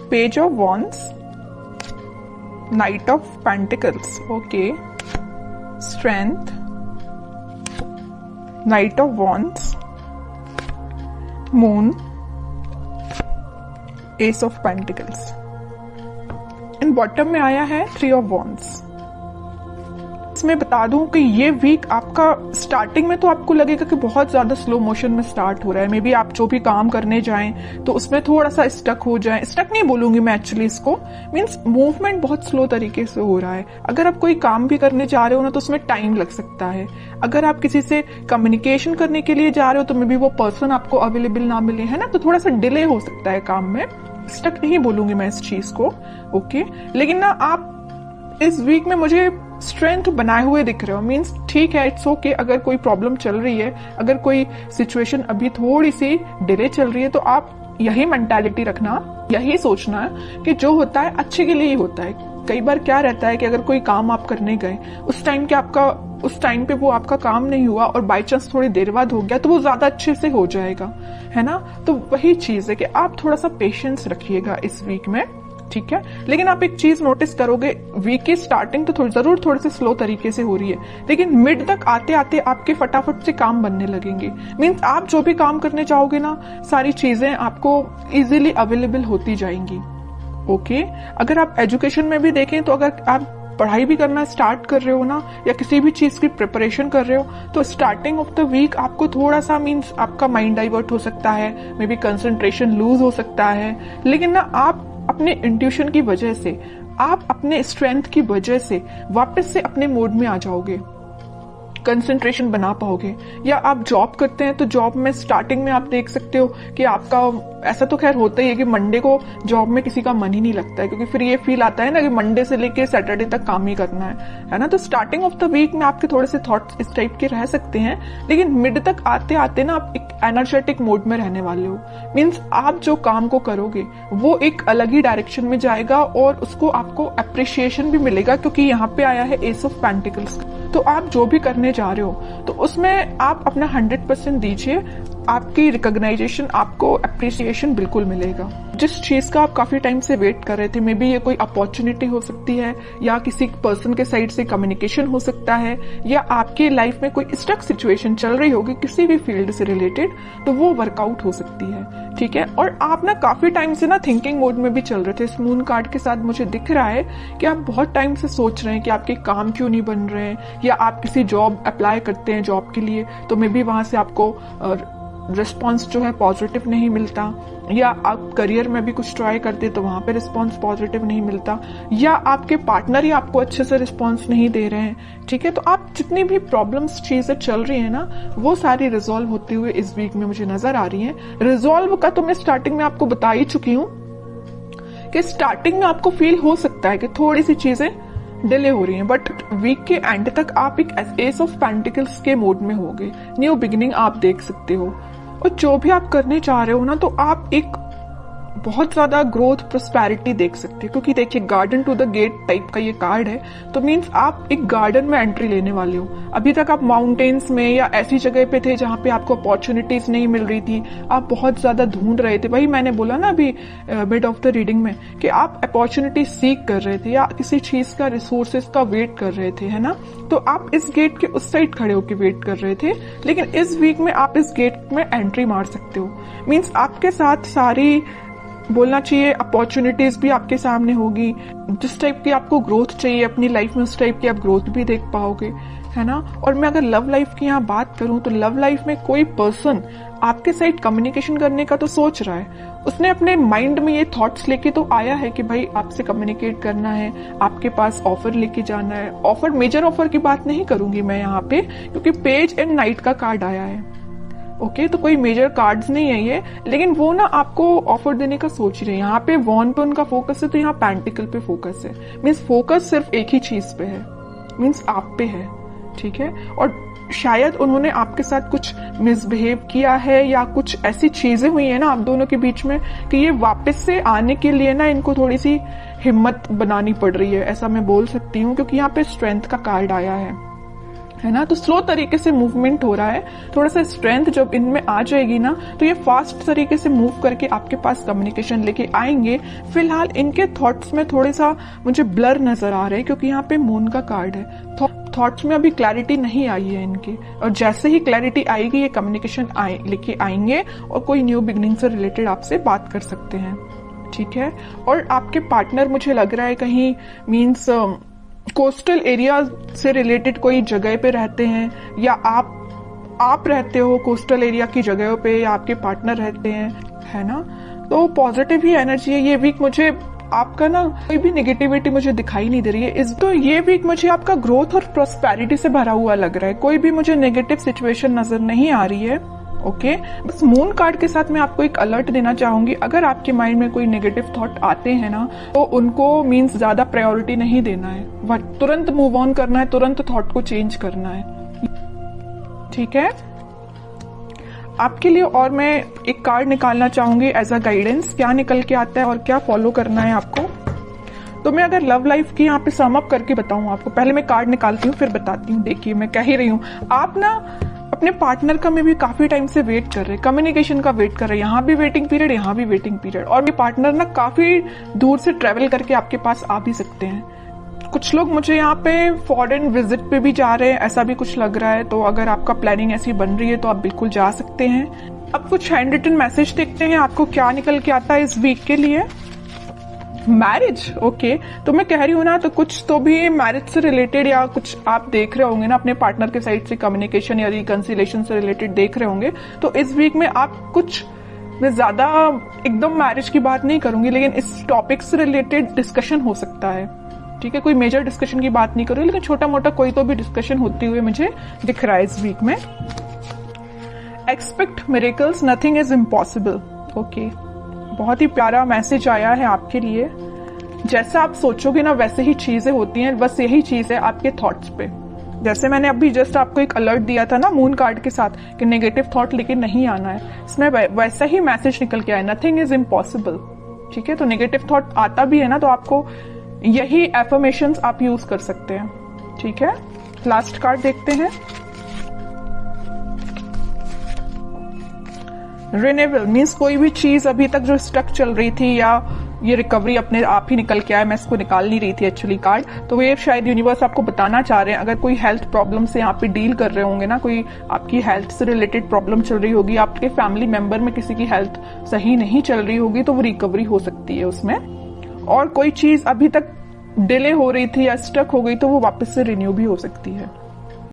Page of wands, night of pentacles, okay, strength, night of wands, moon, S of pentacles. In bottom में आया है three of wands. इसमें बता दूं कि ये वीक आपका स्टार्टिंग में तो आपको लगेगा कि बहुत ज्यादा स्लो मोशन में स्टार्ट हो रहा है। मे बी आप जो भी काम करने जाएं तो उसमें थोड़ा सा स्टक हो जाए। स्टक नहीं बोलूंगी मैं एक्चुअली इसको, मीन्स मूवमेंट बहुत स्लो तरीके से हो रहा है। अगर आप कोई काम भी करने जा रहे हो ना तो उसमें टाइम लग सकता है। अगर आप किसी से कम्युनिकेशन करने के लिए जा रहे हो तो मे बी वो पर्सन आपको अवेलेबल ना मिले, है ना, तो थोड़ा सा डिले हो सकता है काम में। स्टक नहीं बोलूंगी मैं इस चीज को, ओके। लेकिन ना आप इस वीक में मुझे स्ट्रेंथ बनाए हुए दिख रहे हो, मीन्स ठीक है, इट्स ओके। अगर कोई प्रॉब्लम चल रही है, अगर कोई सिचुएशन अभी थोड़ी सी डिले चल रही है, तो आप यही मेंटालिटी रखना, यही सोचना है कि जो होता है अच्छे के लिए ही होता है। कई बार क्या रहता है कि अगर कोई काम आप करने गए, उस टाइम पे वो आपका काम नहीं हुआ और बाई चांस थोड़ी देर बाद हो गया तो वो ज्यादा अच्छे से हो जाएगा, है ना। तो वही चीज है कि आप थोड़ा सा पेशेंस रखिएगा इस वीक में, ठीक है। लेकिन आप एक चीज नोटिस करोगे, वीक की स्टार्टिंग तो जरूर थोड़ी सी स्लो तरीके से हो रही है, लेकिन मिड तक आते आते आपके फटाफट से काम बनने लगेंगे। मीन्स आप जो भी काम करने चाहोगे ना, सारी चीजें आपको इजीली अवेलेबल होती जाएंगी, ओके। अगर आप एजुकेशन में भी देखें तो अगर आप पढ़ाई भी करना स्टार्ट कर रहे हो ना, या किसी भी चीज की प्रिपरेशन कर रहे हो, तो स्टार्टिंग ऑफ द वीक आपको थोड़ा सा मीन्स आपका माइंड डाइवर्ट हो सकता है, मे बी कंसंट्रेशन लूज हो सकता है। लेकिन ना आप अपने इंट्यूशन की वजह से, आप अपने स्ट्रेंथ की वजह से वापस से अपने मोड में आ जाओगे, कंसंट्रेशन बना पाओगे। या आप जॉब करते हैं तो जॉब में स्टार्टिंग में आप देख सकते हो कि आपका, ऐसा तो खैर होता ही है कि मंडे को जॉब में किसी का मन ही नहीं लगता है, क्योंकि फिर ये फील आता है ना कि मंडे से लेके सैटरडे तक काम ही करना है ना। तो स्टार्टिंग ऑफ द वीक में आपके थोड़े से थॉट्स इस टाइप के रह सकते हैं, लेकिन मिड तक आते आते ना आप एक एनर्जेटिक मोड में रहने वाले हो। मीन्स आप जो काम को करोगे वो एक अलग ही डायरेक्शन में जाएगा और उसको आपको अप्रिशिएशन भी मिलेगा, क्योंकि यहाँ पे आया है एस ऑफ पेंटिकल्स। तो आप जो भी करने जा रहे हो तो उसमें आप अपना 100% दीजिए, आपकी रिकॉग्नाइजेशन, आपको अप्रिसिएशन बिल्कुल मिलेगा। जिस चीज का आप काफी टाइम से वेट कर रहे थे, मे बी ये कोई अपॉर्चुनिटी हो सकती है, या किसी पर्सन के साइड से कम्युनिकेशन हो सकता है, या आपके लाइफ में कोई स्टक सिचुएशन चल रही होगी किसी भी फील्ड से रिलेटेड, तो वो वर्कआउट हो सकती है, ठीक है। और आप ना काफी टाइम से ना थिंकिंग मोड में भी चल रहे थे। इस मून कार्ड के साथ मुझे दिख रहा है कि आप बहुत टाइम से सोच रहे हैं कि आपके काम क्यों नहीं बन रहे हैं, या आप किसी जॉब अप्लाई करते हैं जॉब के लिए तो मे बी वहां से आपको रिस्पॉन्स जो है पॉजिटिव नहीं मिलता, या आप करियर में भी कुछ ट्राई करते तो वहां पे रिस्पॉन्स पॉजिटिव नहीं मिलता, या आपके पार्टनर ही आपको अच्छे से रिस्पॉन्स नहीं दे रहे हैं, ठीक है। तो आप जितनी भी प्रॉब्लम्स चीजें चल रही है ना, वो सारी रिजॉल्व होते हुए इस वीक में मुझे नजर आ रही है। रिजॉल्व का तो मैं स्टार्टिंग में आपको बता ही चुकी हूँ कि स्टार्टिंग में आपको फील हो सकता है कि थोड़ी सी चीजें डिले हो रही हैं, बट वीक के एंड तक आप एक एस ऑफ पेंटिकल्स के मोड में होगे। न्यू बिगिनिंग आप देख सकते हो, और जो भी आप करने चाह रहे हो ना, तो आप एक बहुत ज्यादा ग्रोथ, प्रोस्पेरिटी देख सकते हो। क्योंकि देखिए, garden to the gate type का ये कार्ड है, तो मीन्स आप एक गार्डन में एंट्री लेने वाले हो। अभी तक आप माउंटेन्स में या ऐसी जगह पे थे जहां पे आपको अपॉर्चुनिटीज नहीं मिल रही थी, आप बहुत ज्यादा ढूंढ रहे थे। वही मैंने बोला ना अभी मिड ऑफ द रीडिंग में कि आप अपॉर्चुनिटी सीक कर रहे थे, या किसी चीज का, रिसोर्सेज का वेट कर रहे थे, है ना। तो आप इस गेट के उस साइड खड़े होकर वेट कर रहे थे, लेकिन इस वीक में आप इस गेट में एंट्री मार सकते हो। मीन्स आपके साथ सारी, बोलना चाहिए, अपॉर्चुनिटीज भी आपके सामने होगी। जिस टाइप की आपको ग्रोथ चाहिए अपनी लाइफ में, उस टाइप की आप ग्रोथ भी देख पाओगे, है ना। और मैं अगर लव लाइफ की यहाँ बात करूं तो लव लाइफ में कोई पर्सन आपके साथ कम्युनिकेशन करने का तो सोच रहा है, उसने अपने माइंड में ये थॉट्स लेके तो आया है कि भाई आपसे कम्युनिकेट करना है, आपके पास ऑफर लेके जाना है। ऑफर, मेजर ऑफर की बात नहीं करूंगी मैं यहाँ पे, क्योंकि पेज एंड नाइट का कार्ड आया है, ओके। तो कोई मेजर कार्ड्स नहीं है ये, लेकिन वो ना आपको ऑफर देने का सोच रहे हैं। यहाँ पे वॉन पे उनका फोकस है, तो यहाँ पेंटिकल पे फोकस है। मीन्स फोकस सिर्फ एक ही चीज पे है, मीन्स आप पे है, ठीक है। और शायद उन्होंने आपके साथ कुछ मिसबिहेव किया है, या कुछ ऐसी चीजें हुई है ना आप दोनों के बीच में कि ये वापस से आने के लिए ना इनको थोड़ी सी हिम्मत बनानी पड़ रही है, ऐसा मैं बोल सकती हूँ। क्योंकि यहाँ पे स्ट्रेंथ का कार्ड आया है है ना। तो स्लो तरीके से मूवमेंट हो रहा है, थोड़ा सा स्ट्रेंथ जब इनमें आ जाएगी ना तो ये फास्ट तरीके से मूव करके आपके पास कम्युनिकेशन लेके आएंगे। फिलहाल इनके थॉट्स में थोड़े सा मुझे ब्लर नजर आ रहे हैं, क्योंकि यहाँ पे मून का कार्ड है। थॉट्स में अभी क्लैरिटी नहीं आई है इनकी, और जैसे ही क्लैरिटी आएगी ये कम्युनिकेशन लेके आएंगे और कोई न्यू बिगनिंग से रिलेटेड आपसे बात कर सकते हैं, ठीक है। और आपके पार्टनर मुझे लग रहा है कहीं मीन्स कोस्टल एरिया से रिलेटेड कोई जगह पे रहते हैं, या आप रहते हो कोस्टल एरिया की जगहों पे, या आपके पार्टनर रहते हैं, है ना। तो पॉजिटिव ही एनर्जी है ये वीक। मुझे आपका ना कोई भी नेगेटिविटी मुझे दिखाई नहीं दे रही है। तो ये वीक मुझे आपका ग्रोथ और प्रॉस्पेरिटी से भरा हुआ लग रहा है। कोई भी मुझे नेगेटिव सिचुएशन नजर नहीं आ रही है। ओके, बस मून कार्ड के साथ मैं आपको एक अलर्ट देना चाहूंगी, अगर आपके माइंड में कोई नेगेटिव थॉट आते हैं ना तो उनको मीन्स ज्यादा प्रायोरिटी नहीं देना है, तुरंत मूव ऑन करना है, तुरंत थॉट को चेंज करना है, ठीक है आपके लिए। और मैं एक कार्ड निकालना चाहूंगी एज अ गाइडेंस, क्या निकल के आता है और क्या फॉलो करना है आपको। तो मैं अगर लव लाइफ की यहाँ पे सम अप करके बताऊं आपको, पहले मैं कार्ड निकालती हूँ फिर बताती हूँ। देखिए मैं कह ही रही हूँ, आप ना अपने पार्टनर का में भी काफी टाइम से वेट कर रहे हैं, कम्युनिकेशन का वेट कर रहे हैं, यहाँ भी वेटिंग पीरियड, यहाँ भी वेटिंग पीरियड, और ये पार्टनर ना काफी दूर से ट्रेवल करके आपके पास आ भी सकते हैं। कुछ लोग मुझे यहाँ पे फॉरेन विजिट पे भी जा रहे हैं, ऐसा भी कुछ लग रहा है। तो अगर आपका प्लानिंग ऐसी बन रही है तो आप बिल्कुल जा सकते हैं। अब कुछ हैंड रिटन मैसेज देखते हैं आपको क्या निकल के आता है इस वीक के लिए। मैरिज, ओके, तो मैं कह रही हूँ ना, तो कुछ तो भी मैरिज से रिलेटेड या कुछ आप देख रहे होंगे ना, अपने पार्टनर के साइड से कम्युनिकेशन या रिकंसिलेशन से रिलेटेड देख रहे होंगे। तो इस वीक में आप कुछ, मैं ज्यादा एकदम मैरिज की बात नहीं करूंगी, लेकिन इस टॉपिक से रिलेटेड डिस्कशन हो सकता है, ठीक है। कोई मेजर डिस्कशन की बात नहीं करूंगी, लेकिन छोटा मोटा कोई तो भी डिस्कशन होती हुई मुझे दिख रहा है इस वीक में। Expect miracles, nothing is impossible, okay, बहुत ही प्यारा मैसेज आया है आपके लिए। जैसा आप सोचोगे ना वैसे ही चीजें होती हैं, बस यही चीज है आपके थॉट्स पे। जैसे मैंने अभी जस्ट आपको एक अलर्ट दिया था ना मून कार्ड के साथ कि नेगेटिव थॉट लेके नहीं आना है, इसमें वैसा ही मैसेज निकल के आया, नथिंग इज इम्पॉसिबल, ठीक है। तो नेगेटिव थॉट आता भी है ना तो आपको यही एफर्मेशंस आप यूज कर सकते हैं, ठीक है। लास्ट कार्ड देखते हैं, रिन्यूअल मीन्स कोई भी चीज अभी तक जो स्टक चल रही थी या ये रिकवरी अपने आप ही निकल के आया, मैं इसको निकाल नहीं रही थी एक्चुअली कार्ड, तो ये शायद यूनिवर्स आपको बताना चाह रहे हैं। अगर कोई हेल्थ प्रॉब्लम से यहाँ पे डील कर रहे होंगे ना, कोई आपकी हेल्थ से रिलेटेड प्रॉब्लम चल रही होगी, आपके फैमिली मेंबर में किसी की हेल्थ सही नहीं चल रही होगी, तो वो रिकवरी हो सकती है उसमें। और कोई चीज अभी तक डिले हो रही थी या स्टक हो गई तो वो वापस से रिन्यू भी हो सकती है।